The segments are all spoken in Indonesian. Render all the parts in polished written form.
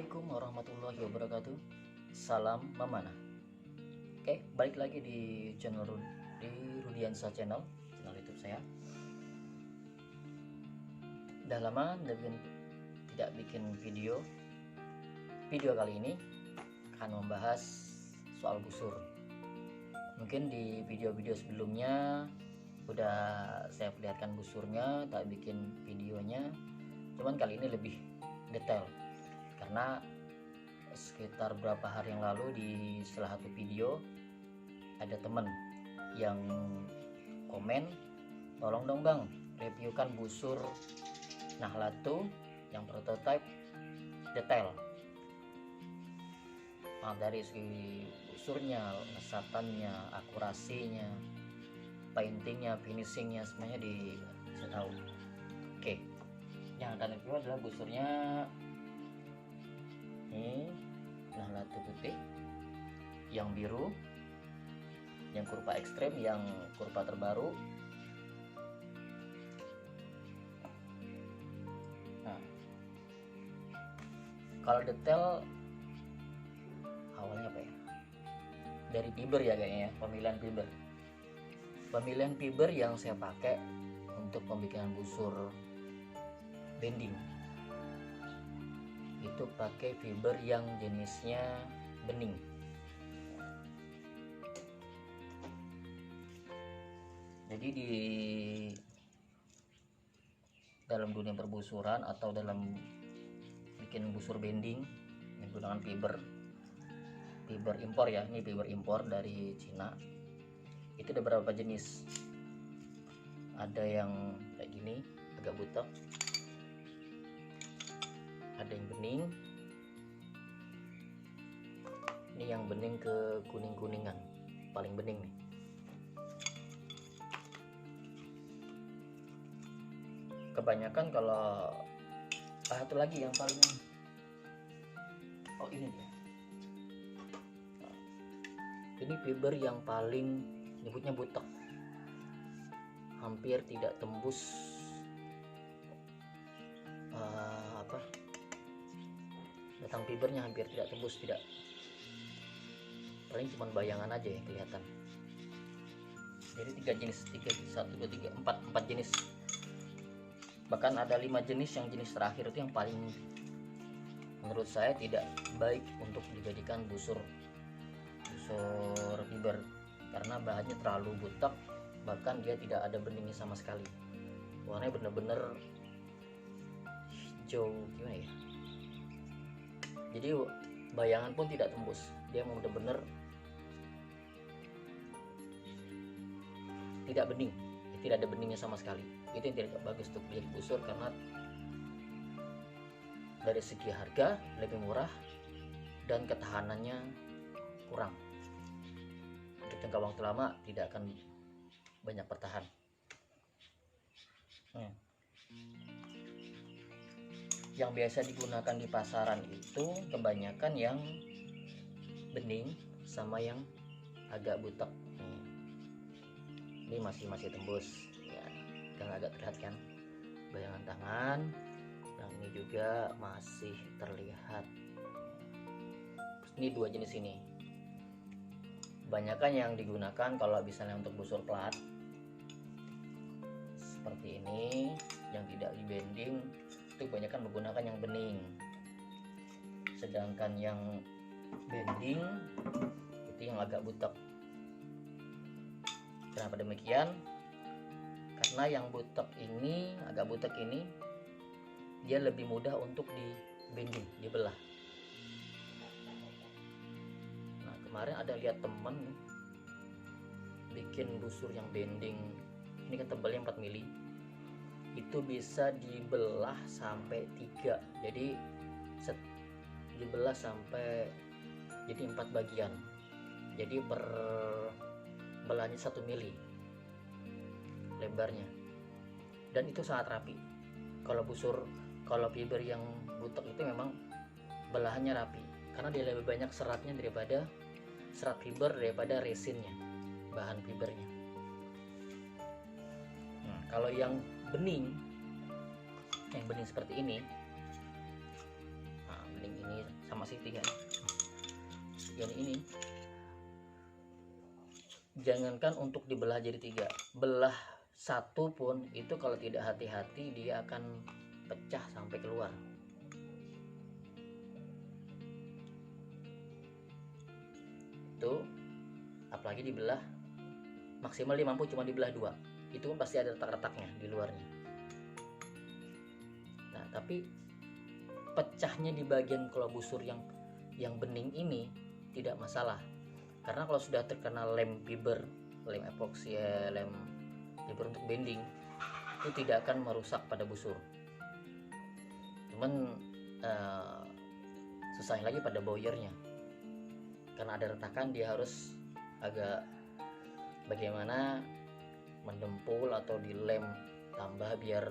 Assalamualaikum warahmatullahi wabarakatuh. Salam memanah. Oke, balik lagi di channel di Rudiansa channel YouTube saya. Udah lama tidak bikin video. Video kali ini akan membahas soal busur. Mungkin di video-video sebelumnya udah saya perlihatkan busurnya, tak bikin videonya. Cuman kali ini lebih detail karena sekitar beberapa hari yang lalu di salah satu video ada temen yang komen, tolong dong bang reviewkan busur Nahlato yang prototype detail. Nah, dari segi busurnya, lesatannya, akurasinya, paintingnya, finishingnya, semuanya dikasih tahu. Oke, yang akan review adalah busurnya ini Nahlato putih, yang biru, yang kurva ekstrem, yang kurva terbaru. Nah, kalau detail awalnya apa ya? Dari fiber ya kayaknya, pemilihan fiber yang saya pakai untuk pembikinan busur bending itu pakai fiber yang jenisnya bening. Jadi di dalam dunia perbusuran atau dalam bikin busur bending menggunakan fiber impor ya, ini fiber impor dari Cina. Itu ada beberapa jenis, ada yang kayak gini agak butek, ada yang bening, ini yang bening ke kuning-kuningan, paling bening nih. Kebanyakan kalau satu lagi yang paling ini dia. Ini fiber yang paling nyebutnya butek, hampir tidak tembus batang fibernya, hampir tidak tembus, tidak, paling cuma bayangan aja yang kelihatan. Jadi 3 jenis, 4 jenis, bahkan ada 5 jenis. Yang jenis terakhir itu yang paling menurut saya tidak baik untuk dijadikan busur fiber karena bahannya terlalu butek, bahkan dia tidak ada beningnya sama sekali. Warnanya bener-bener hijau, gimana ya, jadi bayangan pun tidak tembus. Dia mau bener-bener tidak bening, tidak ada beningnya sama sekali. Itu yang tidak bagus untuk menjadi busur, karena dari segi harga lebih murah dan ketahanannya kurang. Untuk jangka waktu lama tidak akan banyak bertahan. Yang biasa digunakan di pasaran itu kebanyakan yang bening sama yang agak butek. Ini masih tembus ya, kan agak terlihat kan bayangan tangan. Yang ini juga masih terlihat. Ini 2 jenis ini kebanyakan yang digunakan kalau misalnya untuk busur plat seperti ini yang tidak di bending, itu kebanyakan menggunakan yang bening. Sedangkan yang bending itu yang agak butek. Kenapa demikian? Karena yang butek ini, agak butek ini, dia lebih mudah untuk di bending, dibelah. Nah, kemarin ada lihat temen bikin busur yang bending, ini kan tebalnya 4 mili, itu bisa dibelah sampai 3. Jadi dibelah sampai jadi 4 bagian. Jadi per belahnya 1 mili lebarnya, dan itu sangat rapi. Kalau fiber yang butek itu memang belahannya rapi karena dia lebih banyak seratnya daripada serat fiber daripada resinnya, bahan fibernya. Nah, kalau yang bening seperti ini, nah bening ini ini sama segitiga ini jangankan untuk dibelah jadi 3, belah satu pun itu kalau tidak hati-hati dia akan pecah sampai keluar. Tuh, apalagi dibelah maksimal dia mampu cuma dibelah 2, itu pun pasti ada retak-retaknya di luarnya. Nah, tapi pecahnya di bagian kalau busur yang bening ini tidak masalah, karena kalau sudah terkena lem fiber, lem epoxy, lem fiber untuk bending, itu tidak akan merusak pada busur. Cuman susahnya lagi pada bowyernya, karena ada retakan dia harus agak bagaimana mendempul atau dilem tambah biar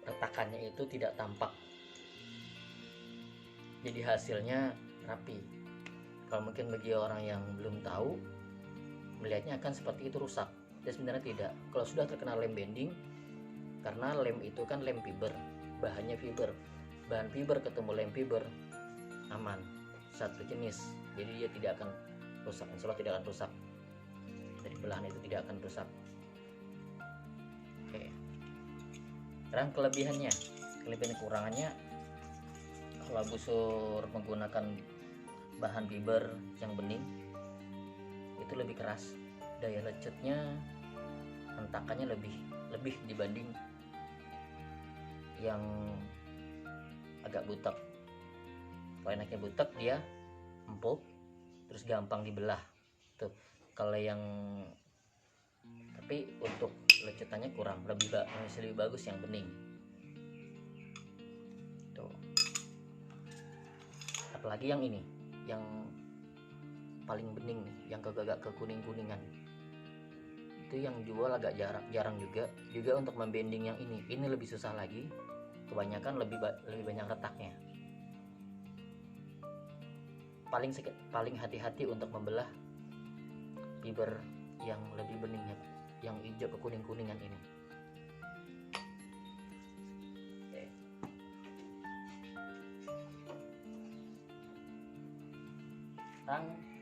retakannya itu tidak tampak, jadi hasilnya rapi. Kalau mungkin bagi orang yang belum tahu, melihatnya akan seperti itu rusak, dan sebenarnya tidak. Kalau sudah terkena lem bending, karena lem itu kan lem fiber, bahannya fiber, bahan fiber ketemu lem fiber aman, satu jenis, jadi dia tidak akan rusak, insya Allah tidak akan rusak, dari belahan itu tidak akan rusak. Oke, sekarang kelebihan kurangannya, kalau busur menggunakan bahan fiber yang bening itu lebih keras, daya lecetnya, hentakannya lebih dibanding yang agak butek. Kalau enaknya butek dia empuk terus gampang dibelah tuh. Kalau yang tapi untuk lecetannya kurang, masih lebih bagus yang bening tuh. Apalagi yang ini yang paling bening nih, yang agak kekuning-kuningan, itu yang jual agak jarang juga untuk membending. Yang ini lebih susah lagi, kebanyakan lebih banyak retaknya. Paling hati-hati untuk membelah fiber yang lebih bening, yang hijau kekuning-kuningan ini.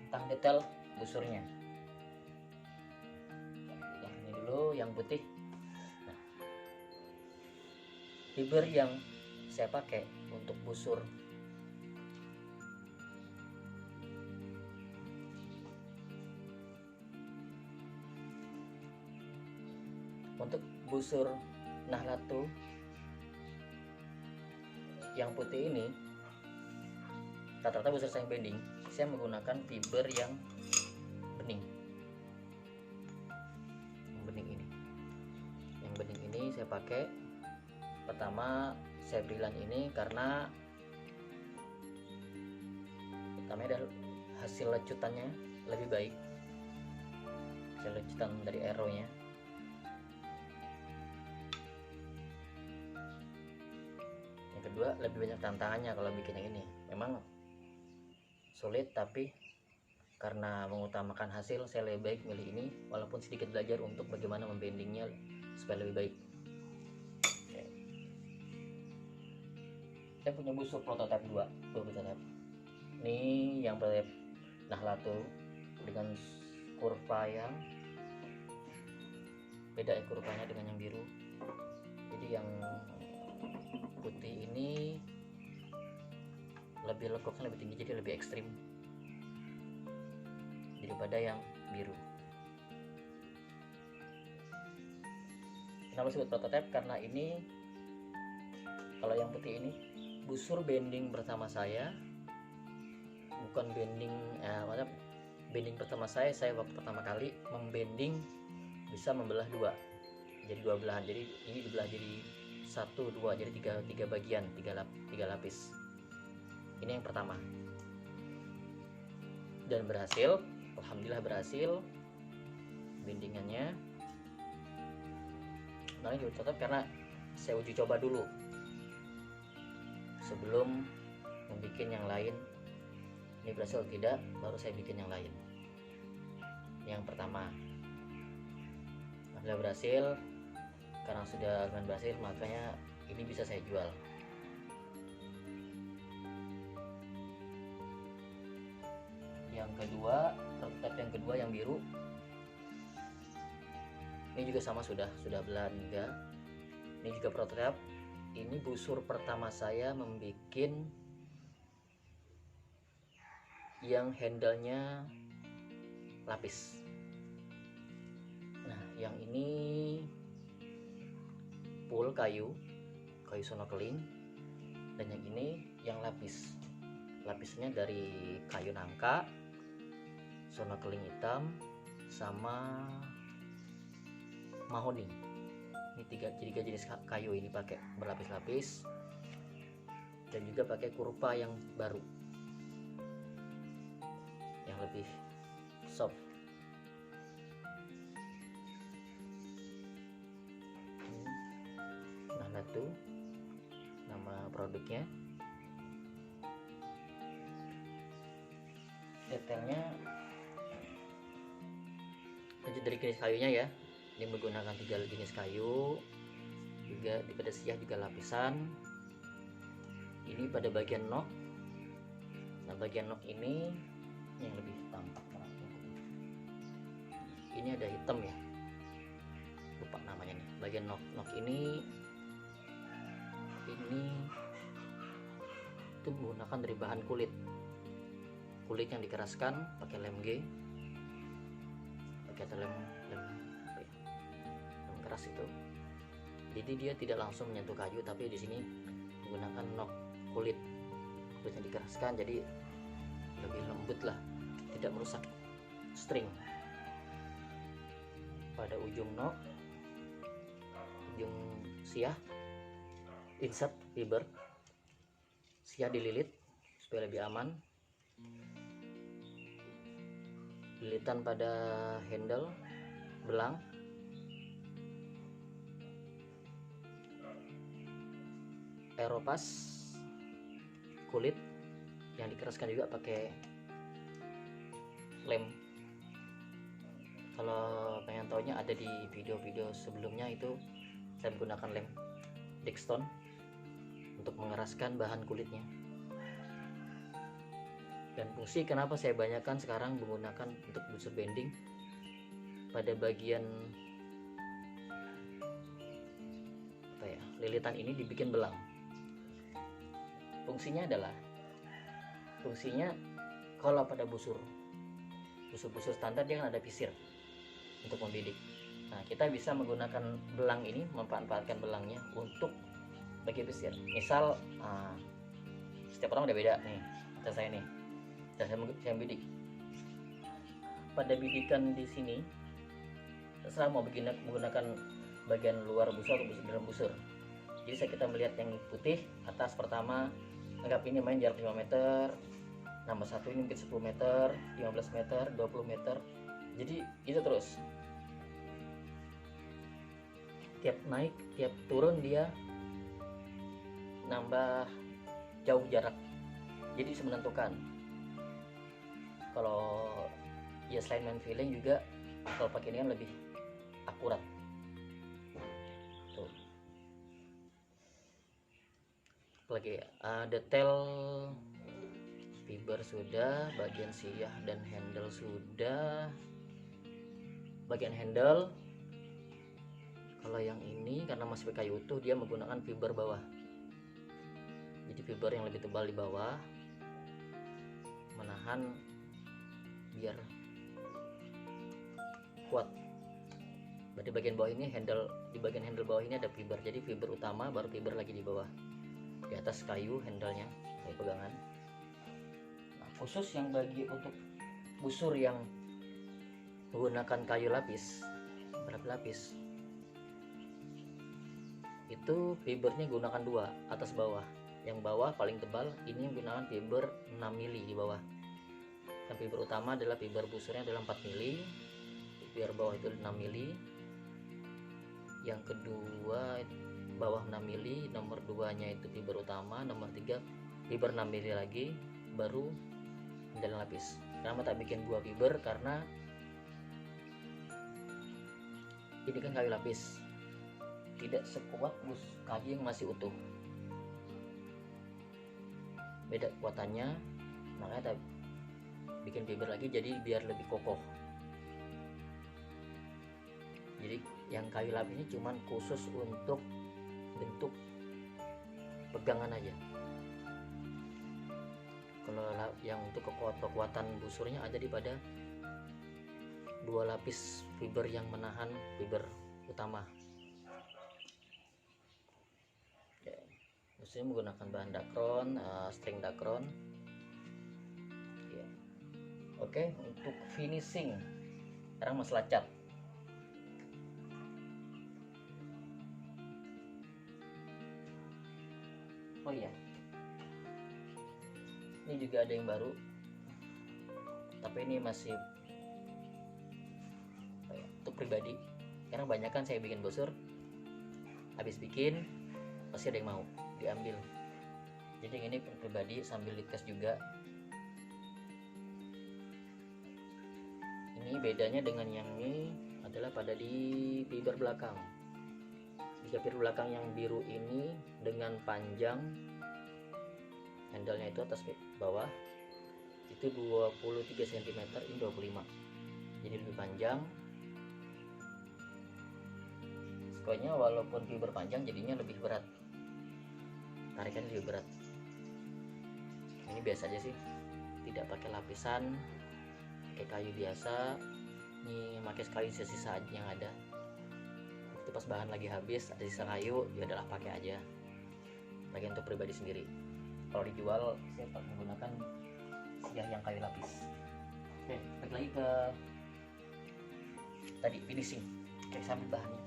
Tentang detail busurnya, yang ini dulu, yang putih. Nah, fiber yang saya pakai untuk busur Nahlatul yang putih ini, rata-rata busur saya bending, saya menggunakan fiber yang bening. Yang bening ini saya pakai. Pertama saya berilan ini karena pertama ada hasil lecutannya lebih baik, hasil lecutan dari arrow-nya. Yang kedua, lebih banyak tantangannya kalau bikin yang ini. Memang sulit, tapi karena mengutamakan hasil, saya lebih baik milih ini, walaupun sedikit belajar untuk bagaimana membendingnya supaya lebih baik. Oke. Saya punya busur prototipe 2 prototipe. Ini yang prototipe Nahlatul dengan kurva yang beda, kurvanya dengan yang biru. Jadi yang putih ini lebih lekuknya lebih tinggi, jadi lebih ekstrim daripada yang biru. Kenapa disebut prototipe? Karena ini, kalau yang putih ini busur bending pertama saya, bukan bending bending pertama saya waktu pertama kali membending bisa membelah 2, jadi 2 belahan. Jadi ini dibelah jadi 1, 2, jadi 3 bagian, 3 lapis. Ini yang pertama, dan berhasil, alhamdulillah berhasil bendingannya. Nah, ini cocok karena saya uji coba dulu sebelum membuat yang lain. Ini berhasil tidak, baru saya bikin yang lain. Yang pertama, alhamdulillah berhasil. Karena sudah berhasil, makanya ini bisa saya jual. Yang kedua, prototipe yang kedua yang biru, ini juga sama, sudah belanja. Ini juga prototipe. Ini busur pertama saya membuat yang handle-nya lapis. Nah, yang ini full kayu snorkeling, dan yang ini yang lapisnya dari kayu nangka, snorkeling hitam, sama mahoni. Ini tiga jenis kayu ini pakai berlapis-lapis, dan juga pakai kurva yang baru yang lebih soft. Nah, itu nama produknya. Detailnya lanjut dari jenis kayunya ya. Ini menggunakan 3 jenis kayu, juga pada siah juga lapisan. Ini pada bagian nok. Nah, bagian nok ini yang lebih tampak. Ini ada hitam ya, lupa namanya nih. Bagian nok ini itu menggunakan dari bahan kulit yang dikeraskan pakai lem G, pakai lem keras itu. Jadi dia tidak langsung menyentuh kayu, tapi di sini menggunakan nok kulit yang dikeraskan, jadi lebih lembut lah, tidak merusak string. Pada ujung nok, ujung siah, insert fiber siah dililit supaya lebih aman. Lilitan pada handle belang, aeropas kulit yang dikeraskan juga pakai lem. Kalau pengen taunya ada di video-video sebelumnya, itu saya menggunakan lem Dexton untuk mengeraskan bahan kulitnya. Dan fungsi kenapa saya banyakkan sekarang menggunakan untuk busur bending pada bagian lilitan ini dibikin belang. Fungsinya kalau pada busur standar dia kan ada pisir untuk membidik. Nah, kita bisa menggunakan belang ini, memanfaatkan belangnya untuk bagi pisir. Misal setiap orang udah beda nih, kata saya nih, dan saya bidik. Pada bidikan di sini terserah mau menggunakan bagian luar busur atau dalam busur. Jadi kita melihat yang putih atas pertama, anggap ini main jarak 5 meter, nomor 1 ini mungkin 10 meter, 15 meter, 20 meter. Jadi itu terus, tiap naik tiap turun dia nambah jauh jarak, jadi bisa menentukan. Kalau ya selain main feeling juga, kalau pakai ini kan lebih akurat tuh. Lagi detail fiber sudah, bagian siah dan handle sudah. Bagian handle, kalau yang ini karena masih pakai kayu utuh, dia menggunakan fiber bawah, jadi fiber yang lebih tebal di bawah, menahan biar kuat. Di bagian bawah ini di bagian handle bawah ini ada fiber, jadi fiber utama baru fiber lagi di bawah. Di atas kayu handlenya, kayu pegangan. Nah, khusus yang bagi untuk busur yang menggunakan kayu berlapis, itu fibernya gunakan 2, atas bawah. Yang bawah paling tebal ini menggunakan fiber 6 mili di bawah. Dan fiber utama adalah fiber busurnya adalah 4 mili, fiber bawah itu 6 mili. Yang kedua bawah 6 mili, nomor 2 nya itu fiber utama, nomor 3 fiber 6 mili lagi, baru handle lapis. Kenapa tak bikin 2 fiber? Karena ini kan kayu lapis, tidak sekuat kayu yang masih utuh, beda kekuatannya. Makanya bikin fiber lagi jadi biar lebih kokoh. Jadi yang kayu lapis ini cuman khusus untuk bentuk pegangan aja. Kalau yang untuk kekuatan busurnya ada di pada 2 lapis fiber yang menahan fiber utama. Oke. Busurnya menggunakan bahan dakron, string dakron. Ya. Oke, untuk finishing sekarang masalah cat. Oh iya, ini juga ada yang baru, tapi ini masih untuk pribadi, karena banyak kan saya bikin busur, habis bikin pasti ada yang mau diambil. Jadi yang ini pribadi sambil dites juga. Ini bedanya dengan yang ini adalah pada di fiber belakang. Fiber belakang yang biru ini dengan panjang handle-nya itu atas bawah itu 23 cm, ini 25, jadi lebih panjang. Skonya walaupun fiber panjang jadinya lebih berat, tarikannya lebih berat. Ini biasa aja sih, tidak pakai lapisan, pakai kayu biasa. Ini pakai sekali sisa yang ada. Itu pas bahan lagi habis ada sisa kayu, ya adalah pakai aja, pakai untuk pribadi sendiri. Kalau dijual saya menggunakan siah yang kayu lapis. Oke, balik lagi ke tadi finishing. Oke, sambil bahannya.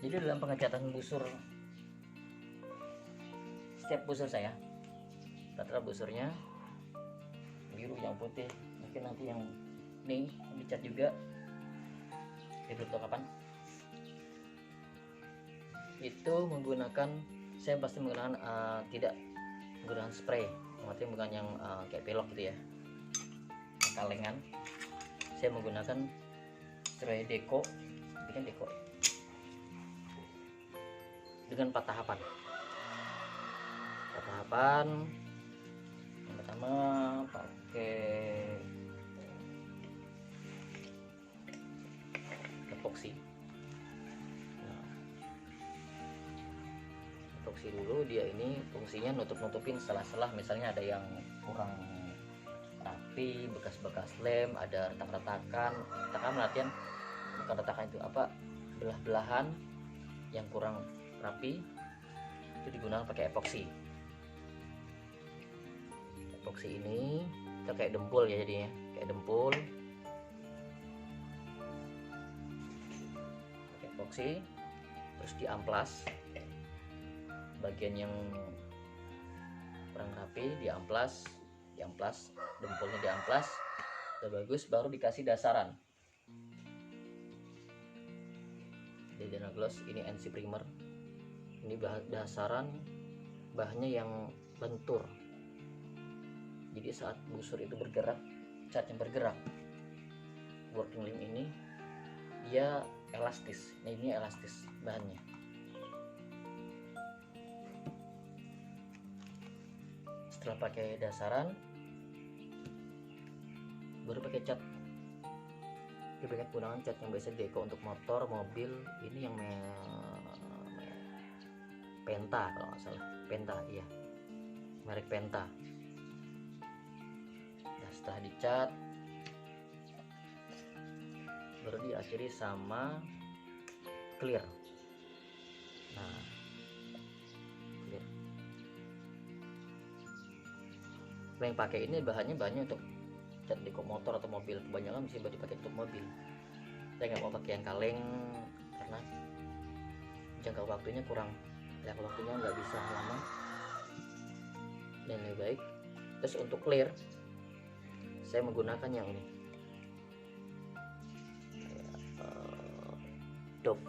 Jadi dalam pengecatan busur, setiap busur saya rata-rata busurnya biru, yang putih mungkin nanti yang ini dicat juga, belum tahu kapan. Itu menggunakan, saya pasti menggunakan tidak menggunakan spray, artinya bukan yang kayak pelok gitu ya, kalengan. Saya menggunakan spray deko, bikin deko dengan 4 tahapan. Yang pertama pakai epoksi. Epoksi dulu, dia ini fungsinya nutup-nutupin selah-selah, misalnya ada yang kurang rapi, bekas-bekas lem, ada retak-retakan. Retakan latihan, bukan retakan itu apa, belah-belahan yang kurang rapi, itu digunakan pakai epoksi. Epoksi ini itu kayak dempul ya, jadinya kayak dempul. Pakai epoksi, terus diamplas bagian yang kurang rapi, diamplas, dempulnya diamplas, udah bagus, baru dikasih dasaran. Dari Dana Gloss ini NC Primer. Ini dasaran bahannya yang lentur, jadi saat busur itu bergerak, catnya bergerak, working link ini dia elastis. Nah, ini elastis bahannya. Setelah pakai dasaran, baru pakai cat. Banyak gunakan cat yang biasa deko untuk motor, mobil. Ini yang Penta kalau nggak salah, Penta, iya, merek Penta. Nah, setelah dicat baru diakhiri sama clear. Nah, clear. Yang pakai ini bahannya untuk cat deko motor atau mobil, kebanyakan mesti dipakai untuk mobil. Saya nggak mau pakai yang kaleng karena jangka waktunya kurang, jangka waktunya nggak bisa lama. yang lebih baik. Terus untuk clear saya menggunakan yang ini, Dope,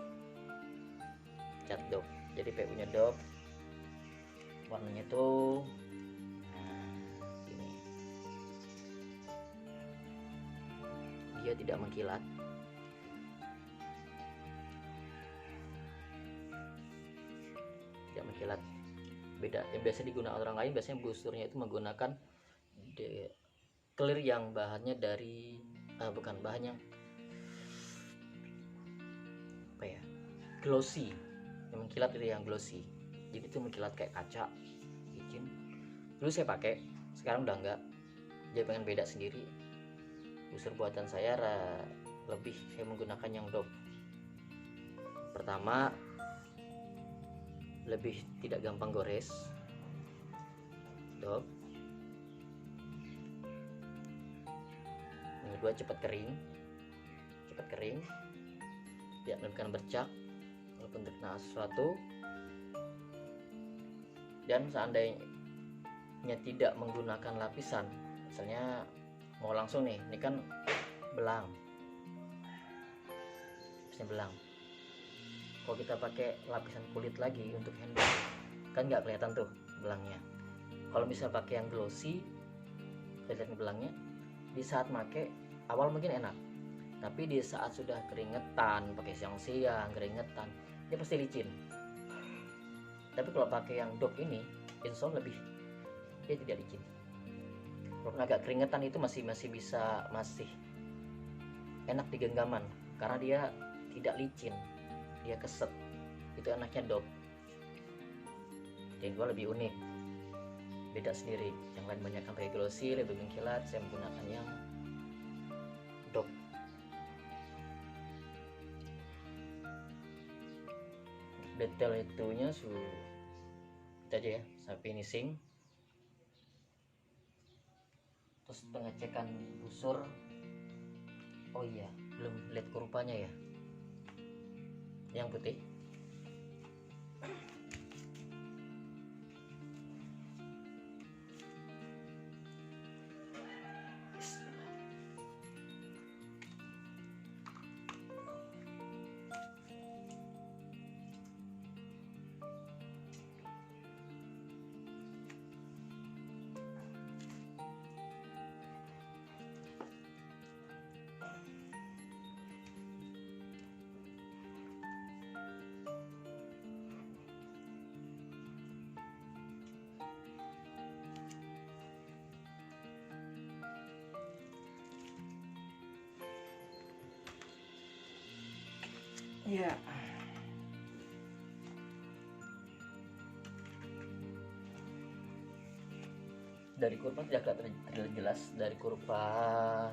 cat Dope. Jadi PU nya Dope, warnanya tuh ini, dia tidak mengkilat. Beda yang biasa digunakan orang lain, biasanya busurnya itu menggunakan clear yang bahannya dari bukan bahannya apa ya, glossy, yang mengkilat itu yang glossy, jadi itu mengkilat kayak kaca licin. Dulu saya pakai, sekarang udah enggak, jadi pengen beda sendiri. Busur buatan saya lebih saya menggunakan yang Dope. Pertama, lebih tidak gampang gores, Dope. Yang kedua, cepat kering, tidak menimbulkan bercak walaupun terkena sesuatu. Dan seandainya tidak menggunakan lapisan, misalnya mau langsung nih, ini kan belang, kalau kita pakai lapisan kulit lagi untuk handle kan nggak kelihatan tuh belangnya. Kalau misal pakai yang glossy, kelihatan belangnya. Di saat pakai awal mungkin enak, tapi di saat sudah keringetan, pakai siang-siang keringetan, dia pasti licin. Tapi kalau pakai yang Dope ini, insya Allah lebih, dia tidak licin. Walaupun agak keringetan itu masih enak di genggaman karena dia tidak licin, dia keset. Itu enaknya Dope. Yang kedua lebih unik, beda sendiri. Yang lain banyak yang pakai glossy, lebih mengkilat, saya menggunakan yang Dope. Detail itunya itu aja ya, sampai finishing. Terus pengecekan busur, oh iya belum lihat kurupanya ya, yang putih. Ya. Dari kurva tidak terlihat jelas, dari kurva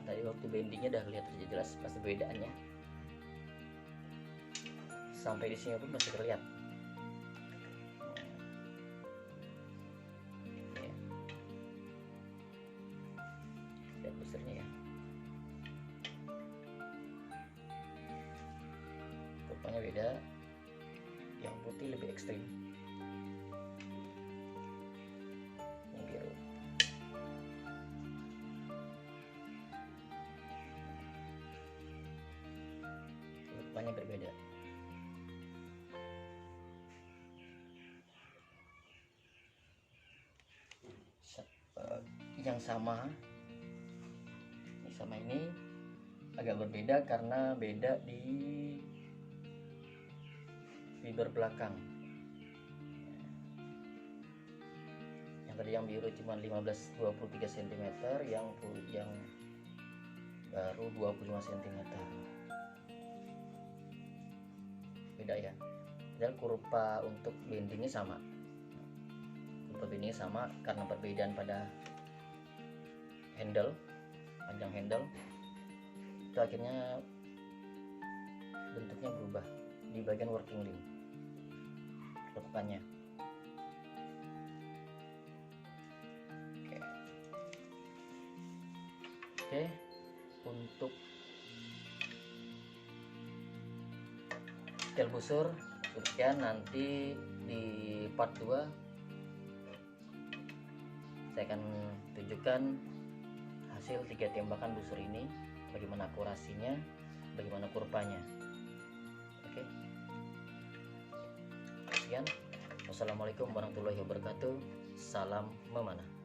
tadi waktu bendingnya udah lihat jelas pasti perbedaannya. Sampai di sini pun masih terlihat. Ya. Lihat busurnya ya. Kurvanya beda, yang putih lebih ekstrim, yang biru. Kurvanya berbeda. Yang sama ini agak berbeda karena beda di fiber belakang. Yang tadi yang biru cuma 23 cm, yang baru 25 cm. Beda ya. Dan kurva untuk bendingnya sama. Kurva bendingnya sama karena perbedaan pada handle, panjang handle. Itu akhirnya bentuknya berubah di bagian working link lekukannya. Oke. Untuk detail busur sekian, nanti di part 2 Saya akan tunjukkan hasil 3 tembakan busur ini, bagaimana akurasinya, bagaimana kurvanya. Oke. Sekian. Wassalamualaikum warahmatullahi wabarakatuh. Salam memanah.